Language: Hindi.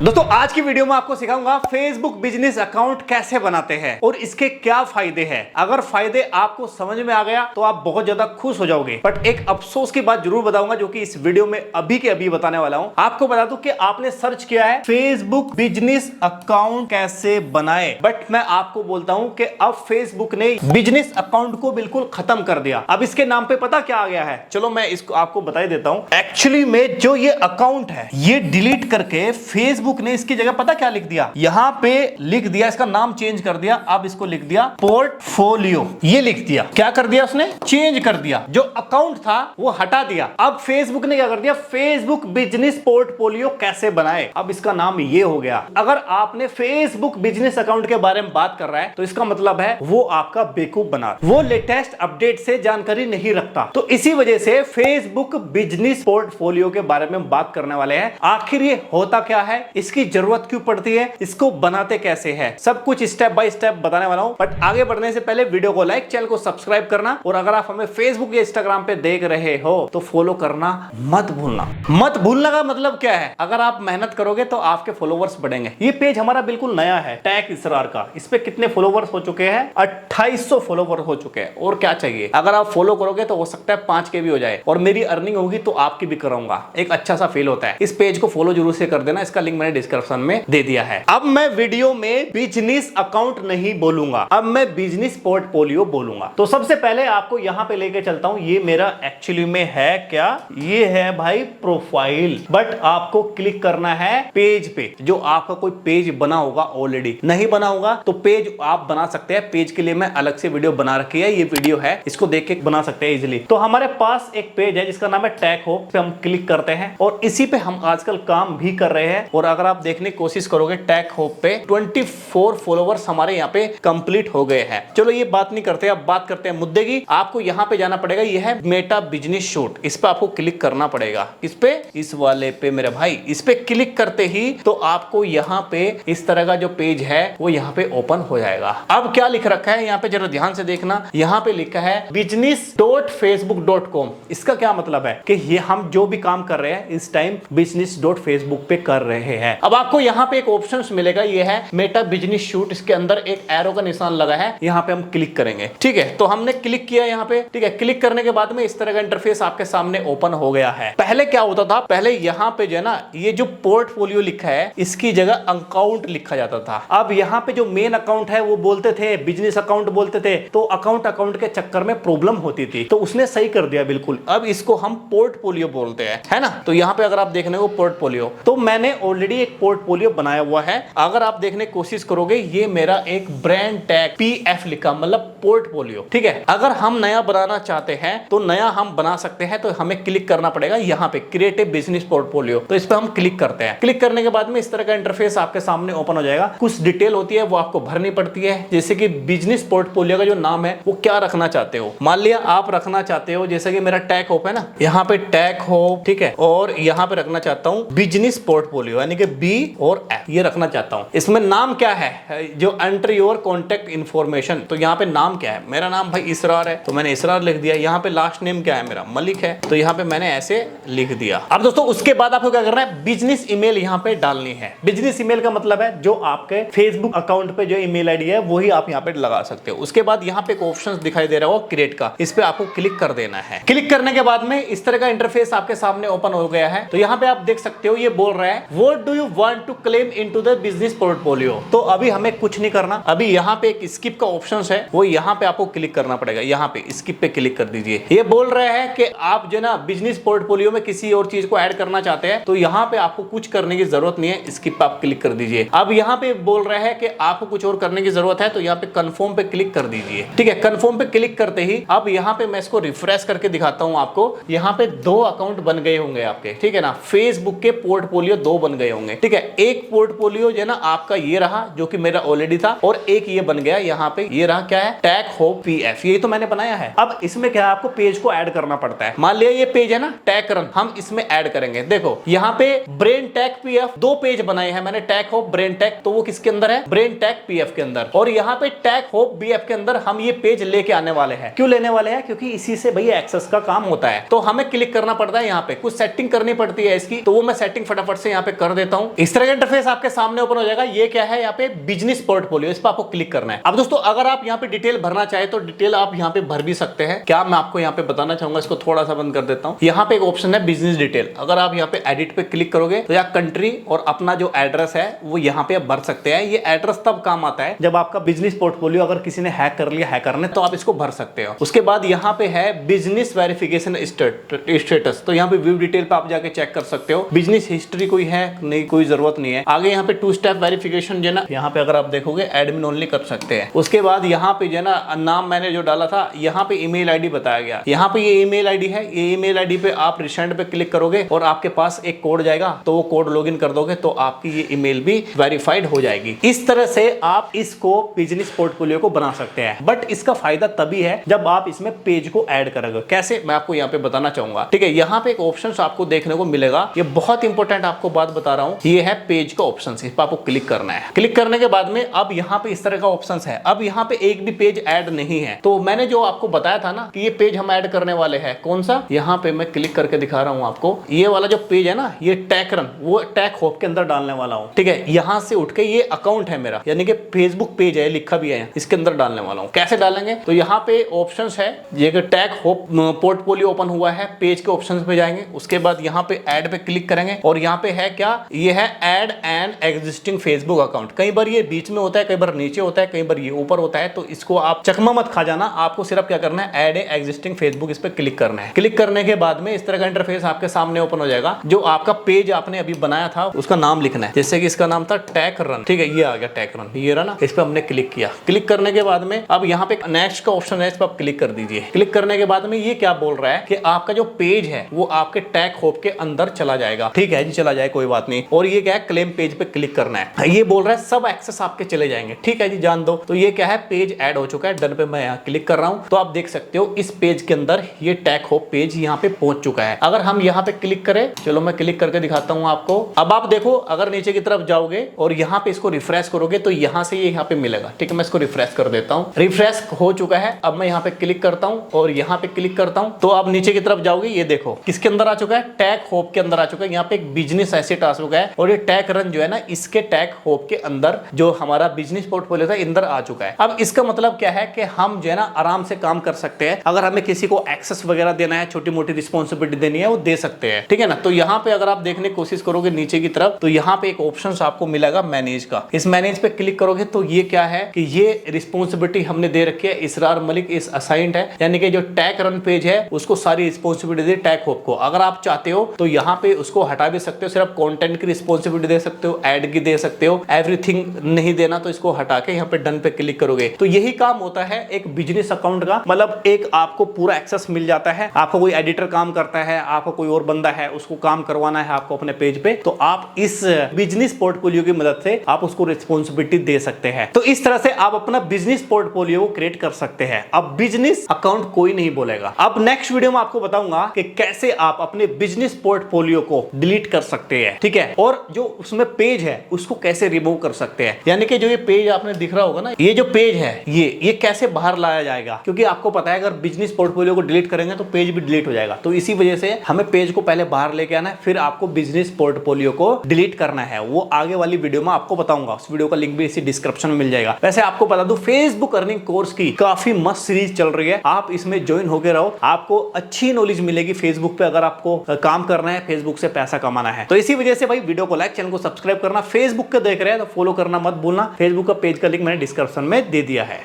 दोस्तों आज की वीडियो में आपको सिखाऊंगा फेसबुक बिजनेस अकाउंट कैसे बनाते हैं और इसके क्या फायदे हैं। अगर फायदे आपको समझ में आ गया तो आप बहुत ज्यादा खुश हो जाओगे। बट एक अफसोस की बात जरूर बताऊंगा जो कि इस वीडियो में अभी के अभी बताने वाला हूं। आपको बता दूं कि आपने सर्च किया है फेसबुक बिजनेस अकाउंट कैसे बनाए, बट मैं आपको बोलता हूं कि अब फेसबुक ने बिजनेस अकाउंट को बिल्कुल खत्म कर दिया। अब इसके नाम पे पता क्या आ गया है, चलो मैं इसको आपको बता ही देता हूं। एक्चुअली में जो ये अकाउंट है ये डिलीट करके फेसबुक ने इसकी जगह पता क्या लिख दिया, यहां पे लिख दिया, इसका नाम चेंज कर दिया। अब इसको लिख दिया पोर्टफोलियो, ये लिख दिया। क्या कर दिया उसने, चेंज कर दिया। जो अकाउंट था वो हटा दिया। अब फेसबुक ने क्या कर दिया, फेसबुक बिजनेस पोर्टफोलियो कैसे बनाए, अब इसका नाम ये हो गया। अगर आपने फेसबुक बिजनेस अकाउंट के बारे में बात कर रहा है तो इसका मतलब है वो आपका बेवकूफ बना, वो लेटेस्ट अपडेट से जानकारी नहीं रखता। तो इसी वजह से फेसबुक बिजनेस पोर्टफोलियो के बारे में बात करने वाले हैं। आखिर ये होता क्या है, इसकी जरूरत क्यों पड़ती है, इसको बनाते कैसे हैं, सब कुछ स्टेप बाय स्टेप बताने वाला हूं। बट आगे बढ़ने से पहले वीडियो को लाइक, चैनल को सब्सक्राइब करना, और अगर आप हमें फेसबुक या इंस्टाग्राम पे देख रहे हो तो फॉलो करना मत भूलना। मत भूलने का मतलब क्या है, अगर आप मेहनत करोगे तो आपके फॉलोवर्स बढ़ेंगे। ये पेज हमारा बिल्कुल नया है, टैग इसरार का। इस पे कितने फॉलोवर्स हो चुके हैं, 2800 फॉलोवर हो चुके हैं। और क्या चाहिए, अगर आप फॉलो करोगे तो हो सकता है 5 के भी हो जाए, और मेरी अर्निंग होगी तो आपकी भी कराऊंगा। एक अच्छा सा फील होता है। इस पेज को फॉलो जरूर से कर देना, इसका लिंक मैंने डिस्क्रिप्शन में दे दिया है। अब मैं वीडियो में बिजनेस अकाउंट नहीं बोलूंगा, अब मैं बिजनेस पोर्टफोलियो बोलूंगा। तो सबसे पहले आपको यहां पे लेके चलता हूं। ये मेरा एक्चुअली में है क्या, ये है भाई प्रोफाइल। बट आपको क्लिक करना है पेज पे। जो आपका कोई पेज बना होगा, ऑलरेडी नहीं बना होगा तो पेज आप बना सकते हैं। पेज के लिए मैं अलग से वीडियो बना रखी है, ये वीडियो है, इसको देख के बना सकते हैं इजिली। तो हमारे पास एक पेज है जिसका नाम है टैग होप, पे हम क्लिक करते हैं और इसी पे हम आजकल काम भी कर रहे हैं। और अगर आप देखने की कोशिश करोगे टैग होप पे 24 फॉलोवर्स हमारे यहाँ पे कंप्लीट हो गए हैं। चलो ये बात नहीं करते, अब बात करते हैं मुद्दे की। आपको यहाँ पे जाना पड़ेगा, ये है मेटा बिजनेस शूट, इस पे आपको क्लिक करना पड़ेगा। इस पे, इस वाले पे मेरे भाई, इस पे क्लिक करते ही तो आपको यहाँ पे इस तरह का जो पेज है वो यहाँ पे ओपन हो जाएगा। अब क्या लिख रखा है यहाँ पे, जरा ध्यान से देखना। यहाँ पे लिखा है business.facebook.com। इसका क्या मतलब है कि ये हम जो भी काम कर रहे हैं इस टाइम business.facebook पे कर रहे हैं। अब आपको यहाँ पे एक ऑप्शन मिलेगा, ये है मेटा बिजनेस शूट। इसके अंदर एक एरो का निशान लगा है, यहाँ पे हम क्लिक करेंगे। ठीक है, तो हमने क्लिक किया यहाँ पे। ठीक है, क्लिक करने के बाद में इस तरह का इंटरफेस आपके सामने ओपन हो गया है। पहले क्या होता था, पहले यहाँ पे जो है ना, ये जो पोर्टफोलियो लिखा है इसकी जगह अकाउंट लिखा जाता था। अब यहाँ पे जो मेन अकाउंट है वो बोलते थे बिजनेस अकाउंट बोलते थे, तो अकाउंट के चक्कर में प्रॉब्लम होती थी। तो उसने सही कर दिया बिल्कुल। अब इसको हम पोर्टफोलियो बोलते हैं, है ना। तो यहाँ पे अगर आप देखने को पोर्टफोलियो, तो मैंने ऑलरेडी एक पोर्टफोलियो बनाया हुआ है। अगर आप देखने की कोशिश करोगे, ये मेरा एक ब्रांड टैग PF लिखा, मतलब पोर्टफोलियो। ठीक है, अगर हम नया बनाना चाहते हैं तो नया हम बना सकते हैं। तो हमें क्लिक करना पड़ेगा यहाँ पे क्रिएट ए बिजनेस पोर्टफोलियो। तो इस पे हम क्लिक करते हैं। क्लिक करने के बाद में इस तरह का इंटरफेस आपके सामने ओपन हो जाएगा। कुछ डिटेल होती है वो आपको भरनी पड़ती है, जैसे कि बिजनेस पोर्टफोलियो का जो नाम है वो क्या रखना चाहते हो। मान लिया आप रखना चाहते हो, जैसे कि मेरा टैग होप है ना, यहाँ पे टैग होप, ठीक है, और यहाँ पे रखना चाहता हूँ बिजनेस पोर्टफोलियो, यानी कि B और F, ये रखना चाहता हूँ। इसमें नाम क्या है, जो एंटर योर कॉन्टेक्ट इन्फॉर्मेशन। तो यहाँ पे नाम क्या है, मेरा नाम भाई इसरार है, तो मैंने इसरार लिख दिया। यहाँ पे लास्ट नेम क्या है, मेरा मलिक है, तो यहाँ पे मैंने ऐसे लिख दिया। अब दोस्तों उसके बाद आपको क्या करना है, बिजनेस ईमेल यहाँ पे डालनी है। बिजनेस ईमेल का मतलब है जो आपके फेसबुक अकाउंट पे जो ईमेल आईडी है वही आप यहाँ पे लगा सकते हो। उसके बाद यहाँ पे एक ऑप्शन दिखाई दे रहा हो क्रिएट का, इस पे आपको क्लिक कर देना है। क्लिक करने के बाद में इस तरह का इंटरफेस आपके सामने ओपन हो गया है। तो यहाँ पे आप देख सकते हो, ये बोल रहा है what do you want to claim into the business portfolio. तो अभी हमें कुछ नहीं करना, अभी यहाँ पे एक स्किप का ऑप्शन है, वो यहाँ पे आपको क्लिक करना पड़ेगा। यहाँ पे स्किप पे क्लिक कर दीजिए। ये बोल रहा है कि आप जो ना बिजनेस पोर्टफोलियो में किसी और चीज को ऐड करना चाहते हैं, तो यहाँ पे आपको कुछ करने की जरूरत नहीं है, स्किप पे आप क्लिक कर दीजिए। अब यहाँ पे बोल रहा है कि आपको कुछ और करने की जरूरत है, तो यहाँ पे कंफर्म पे क्लिक कर दीजिए। ठीक है, कंफर्म पे क्लिक करते ही अब यहाँ पे मैं इसको रिफ्रेश करके दिखाता हूँ आपको। यहाँ पे 2 अकाउंट बन गए होंगे आपके, ठीक है ना। फेसबुक के पोर्टफोलियो 2 बन गए होंगे। ठीक है, एक पोर्टफोलियो जो है ना आपका ये रहा, जो कि मेरा ऑलरेडी था, और एक ये बन गया यहाँ पे, ये रहा क्या है, टैग होप पीएफ, ये तो मैंने बनाया है। अब इसमें क्या है, आपको पेज को ऐड करना पड़ता है। मान लिया ये पेज है ना टैग रन, हम इसमें ऐड करेंगे। देखो यहाँ पे ब्रेन टैग पीएफ 2 पेज बनाए हैं मैंने, टैग होप ब्रेन टैग, तो वो किसके अंदर है, ब्रेन टैग पीएफ के अंदर। और यहाँ पे टैग होप बीएफ के अंदर हम ये पेज लेके आने वाले हैं। क्यों लेने वाले हैं, क्योंकि इसी से भैया एक्सेस का काम होता है। तो हमें क्लिक करना पड़ता है, यहाँ पे कुछ सेटिंग करनी पड़ती है इसकी, तो वो मैं सेटिंग फटाफट से यहाँ पे कर देता हूँ। इस तरह का इंटरफेस आपके सामने ओपन हो जाएगा। ये क्या है, यहाँ पे बिजनेस पोर्टफोलियो, इस पर आपको क्लिक करना है। अब दोस्तों अगर आप यहाँ पे डिटेल भरना चाहे तो डिटेल आप यहाँ पे भर भी सकते हैं। क्या मैं आपको यहाँ पे बताना चाहूंगा, इसको थोड़ा सा बंद कर देता हूँ। यहाँ पे एक ऑप्शन है बिजनेस डिटेल, अगर आप यहाँ पे एडिट पे क्लिक करोगे तो यहाँ कंट्री और अपना जो एड्रेस है वो यहाँ पे आप भर सकते हैं। ये एड्रेस तब काम आता है जब आपका बिजनेस पोर्टफोलियो अगर किसी ने हैक कर लिया, हैकर ने, तो आप इसको भर सकते हो। उसके बाद यहाँ पे है बिजनेस वेरिफिकेशन स्टेटस, तो यहाँ पे व्यू डिटेल पे आप जाके चेक कर सकते हो। बिजनेस हिस्ट्री कोई है नहीं, कोई जरूरत नहीं है। आगे यहाँ पे 2 स्टेप वेरिफिकेशन जो ना, यहाँ पे अगर आप देखोगे एडमिन ओनली कर सकते हैं। उसके बाद यहाँ पे जो ना नाम मैंने जो डाला था, यहाँ पे ईमेल आईडी बताया गया। यहाँ पे ये ईमेल आईडी है, ये ईमेल आईडी पे आप रिसेंट पे क्लिक करोगे और आपके पास एक कोड जाएगा, तो वो कोड लॉगिन कर दोगे तो आपकी ये ईमेल भी वेरीफाइड हो जाएगी। इस तरह से आप इसको बिजनेस पोर्टफोलियो को बना सकते हैं। बट इसका फायदा तभी है जब आप इसमें पेज को ऐड करोगे। कैसे, मैं आपको यहाँ पे बताना चाहूंगा। ठीक है, यहाँ पे एक ऑप्शन आपको देखने को मिलेगा, ये बहुत इंपॉर्टेंट आपको बात बता रहा हूँ। ये है पेज का ऑप्शन, इस पर आपको क्लिक करना है। क्लिक करने के बाद में अब यहाँ पे इस तरह का ऑप्शन है। अब यहाँ पे एक भी पेज ऐड नहीं है, तो मैंने जो आपको बताया था ना कि ये पेज हम ऐड करने वाले हैं, कौन सा, यहाँ पे मैं क्लिक करके दिखा रहा हूँ आपको। ये वाला जो पेज है ना, ये टैग रन, वो टैग होप के अंदर डालने वाला हूँ। ठीक है, यहाँ से उठ के ये अकाउंट है मेरा, यानी कि फेसबुक पेज है, लिखा भी है, इसके अंदर डालने वाला हूँ। कैसे डालेंगे, तो यहाँ पे ऑप्शंस है, ये टैग होप पोर्टफोलियो ओपन हुआ है, पेज के ऑप्शंस पे जाएंगे। उसके बाद यहाँ पे ऐड पे क्लिक करेंगे और यहाँ पे है क्या, ये है add an existing Facebook account. कई बार ये बीच में होता है, कई बार नीचे होता है, कई बार ये ऊपर होता है, तो इसको आप चकमा मत खा जाना। आपको सिर्फ क्या करना है, ऐड एग्जिस्टिंग फेसबुक, इस पे क्लिक करना है। क्लिक करने के बाद में इस तरह का इंटरफेस आपके सामने ओपन हो जाएगा। जो आपका पेज आपने अभी बनाया था उसका नाम लिखना है, जैसे कि इसका नाम था टैग रन। ठीक है, ये आ गया टैग रन, ये रहा ना, इस पे हमने क्लिक किया। क्लिक करने के बाद में अब यहाँ पे नेक्स्ट का ऑप्शन है, इस पर आप क्लिक कर दीजिए। क्लिक करने के बाद में ये क्या बोल रहा है कि आपका जो पेज है वो आपके टैग होप के अंदर चला जाएगा। ठीक है जी, चला जाए कोई बात नहीं। और ये क्या है, क्लेम पेज पे क्लिक करना है। ये बोल रहा है सब एक्सेस आपके चले जाएंगे। ठीक है जी, जान दो। तो ये क्या है, पेज ऐड हो चुका है। डन पे मैं यहाँ क्लिक कर रहा हूँ, तो आप देख सकते हो इस पेज के अंदर ये टैग होप पेज यहाँ पे पहुंच चुका है। अगर हम यहाँ पे क्लिक करें, चलो मैं क्लिक करके दिखाता हूँ आपको। अब आप देखो, अगर नीचे की तरफ जाओगे और यहाँ पे इसको रिफ्रेश करोगे तो यहाँ से ये यहाँ पे मिलेगा। ठीक है, मैं इसको रिफ्रेश कर देता हूँ। रिफ्रेश हो चुका है। अब मैं यहाँ पे क्लिक करता हूँ और यहाँ पे क्लिक करता हूँ, तो अब नीचे की तरफ जाओगे, ये देखो किसके अंदर आ चुका है, टैग होप के अंदर आ चुका है। यहाँ पे एक बिजनेस एसेट आ चुका है और ये टैग रन जो है ना, इसके टैग होप के अंदर जो हमारा बिजनेस पोर्टफोलियो था अंदर आ चुका है। अब इसका मतलब क्या है कि हम जो है ना आराम से काम कर सकते हैं। अगर हमें किसी को एक्सेस वगैरह देना है, छोटी मोटी रिस्पॉन्सिबिलिटी देनी है, वो दे सकते हैं। ठीक है ना। तो यहाँ पे अगर आप देखने की कोशिश करोगे नीचे की तरफ, तो यहाँ पे एक ऑप्शन आपको मिलेगा मैनेज का। इस मैनेज पे क्लिक करोगे तो ये क्या है कि ये रिस्पॉन्सिबिलिटी हमने दे रखी है, इसरार मलिक इस असाइंड है, यानी कि जो टैग रन पेज है उसको सारी रिस्पॉन्सिबिलिटी दे टैग होप को। अगर आप चाहते हो तो यहाँ पे उसको हटा भी सकते हो, सिर्फ कंटेंट की रिस्पॉन्सिबिलिटी दे सकते हो, ऐड की दे सकते हो, एवरीथिंग नहीं देना तो इसको हटा के यहाँ पे डन पे क्लिक करोगे। तो यही काम होता है एक बिजनेस अकाउंट का, मतलब एक आपको पूरा एक्सेस मिल जाता है। आपको कोई एडिटर काम करता है, आपको कोई और बंदा है, उसको काम करवाना है आपको अपने पेज पे, तो आप इस बिजनेस पोर्टफोलियो की मदद से आप उसको रिस्पॉन्सिबिलिटी दे सकते हैं। तो इस तरह से आप अपना बिजनेस पोर्टफोलियो क्रिएट कर सकते हैं। अब बिजनेस अकाउंट कोई नहीं बोलेगा। अब नेक्स्ट वीडियो में आपको बताऊंगा कि कैसे आप अपने बिजनेस पोर्टफोलियो को डिलीट कर सकते हैं। ठीक है, और जो उसमें पेज है उसको कैसे रिमूव कर सकते हैं, यानी कि जो ये पेज आपने दिख रहा होगा ना, ये जो पेज है ये कैसे बाहर लाया जाएगा, क्योंकि आपको पता है अगर बिजनेस पोर्टफोलियो को डिलीट करेंगे तो पेज भी डिलीट हो जाएगा। तो इसी वजह से हमें पेज को पहले बाहर लेके आना है, फिर आपको बिजनेस पोर्टफोलियो को डिलीट करना है। वो आगे वाली वीडियो में आपको बताऊंगा, उस वीडियो का लिंक भी इसी डिस्क्रिप्शन में मिल जाएगा। वैसे आपको बता दूं, फेसबुक अर्निंग कोर्स की काफी मस्त सीरीज चल रही है, आप इसमें ज्वाइन होके रहो, आपको अच्छी नॉलेज मिलेगी फेसबुक पे। अगर आपको काम करना है, फेसबुक से पैसा कमाना है, तो इसी वजह से भाई वीडियो को लाइक, चैनल को सब्सक्राइब करना। फेसबुक पे देख रहे हैं तो फॉलो करना मत भूलना। फेसबुक का पेज का लिंक मैंने डिस्क्रिप्शन में दे दिया है।